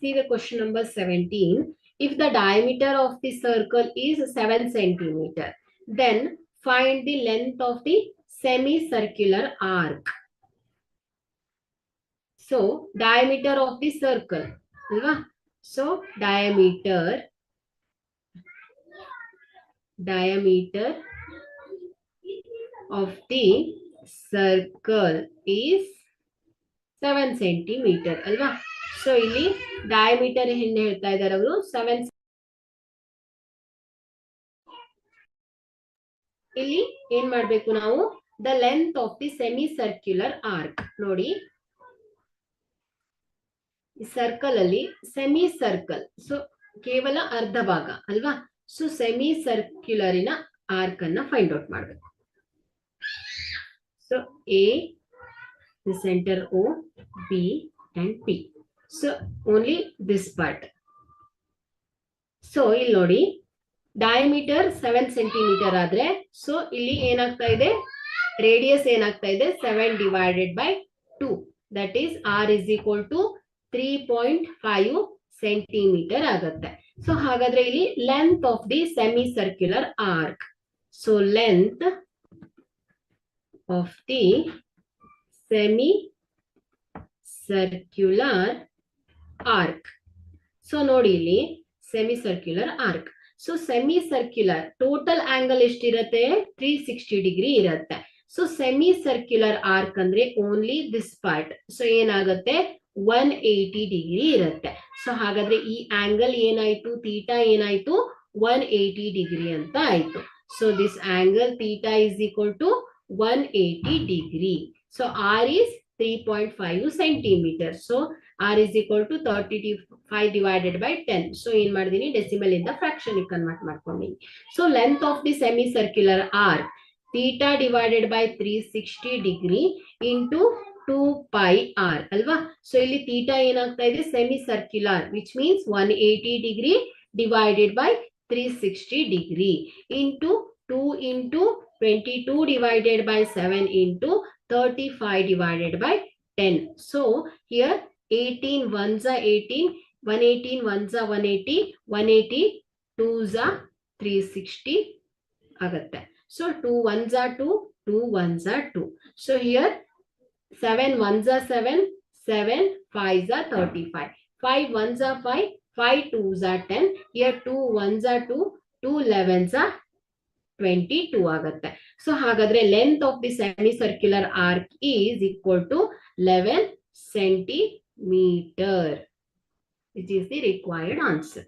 See the question number 17. If the diameter of the circle is 7 centimeter, then find the length of the semicircular arc. So, diameter of the circle. So, diameter of the circle is 7 centimeter ಅಲ್ವಾ. So ಇಲ್ಲಿ diameter ಏನು ಹೇಳ್ತಾ ಇದ್ದಾರೆ ಅವರು 7. ಇಲ್ಲಿ ಏನ್ ಮಾಡ್ಬೇಕು ನಾವು, the length of the semi circular arc. ನೋಡಿ ಸರ್ಕಲ್ ಅಲ್ಲಿ ಸೆಮಿ ಸರ್ಕಲ್, ಸೊ ಕೇವಲ ಅರ್ಧ ಭಾಗ ಅಲ್ವಾ. ಸೊ ಸೆಮಿ ಸರ್ಕ್ಯುಲರಿನ ಆರ್ಕ್ ಅನ್ನ ಫೈಂಡ್ ಔಟ್ ಮಾಡಬೇಕು. So A the center O, B and P. So only this part. So ಇಲ್ಲಿ ನೋಡಿ ಡಯಾಮೀಟರ್ 7 ಸೆಂಟಿಮೀಟರ್ ಆದ್ರೆ ಸೊ ಇಲ್ಲಿ ಏನಾಗ್ತಾ ಇದೆ, ರೇಡಿಯಸ್ ಏನಾಗ್ತಾ ಇದೆ 7 divided by 2, that is R is equal to 3.5 centimetre ಆಗುತ್ತೆ. ಸೊ ಹಾಗಾದ್ರೆ ಇಲ್ಲಿ length of the semi circular arc. So length of the semicircular arc. So ನೋಡಿ ಇಲ್ಲಿ semicircular arc. So semicircular total angle ಎಷ್ಟಿರುತ್ತೆ, 360 ಡಿಗ್ರಿ ಇರುತ್ತೆ. So semicircular arc ಅಂದ್ರೆ only this part. So ಏನಾಗುತ್ತೆ 180 degree ಇರುತ್ತೆ. ಸೊ ಹಾಗಾದ್ರೆ ಈ ಆಂಗಲ್ ಏನಾಯ್ತು, ಥೀಟಾ ಏನಾಯ್ತು 180 ಡಿಗ್ರಿ ಅಂತ ಆಯ್ತು. So this angle theta is equal to 180 degree. So R is 3.5 centimeter. So R is equal to 35 divided by 10. So in ಮಾಡಿದೀನಿ ಡೆಸಿಮಲ್ ಇಂದ ಫ್ರಾಕ್ಷನ್ ಕನ್ವರ್ಟ್ ಮಾಡ್ಕೊಂಡಿನಿ. So length of the semicircular arc theta divided by 360 degree into 2 pi r ಅಲ್ವಾ. So ಇಲ್ಲಿ theta ಏನಾಗ್ತಾ ಇದೆ semicircular, which means 180 degree divided by 360 degree into 2 into 22 divided by 7 into 35 divided by 10. So here 18 ones are 18, 118 ones are 180, 180 twos are 360 ಆಗುತ್ತೆ. So 2 ones are 2, 2 ones are 2. So here 7 ones are 7, 7 5s are 35, 5 ones are 5, 5 twos are 10. Here 2 ones are 2, 2 11s are 22 ಆಗುತ್ತೆ. So ಹಾಗಾದ್ರೆ length of the semi circular arc is equal to 11 centimetre, which is the required answer.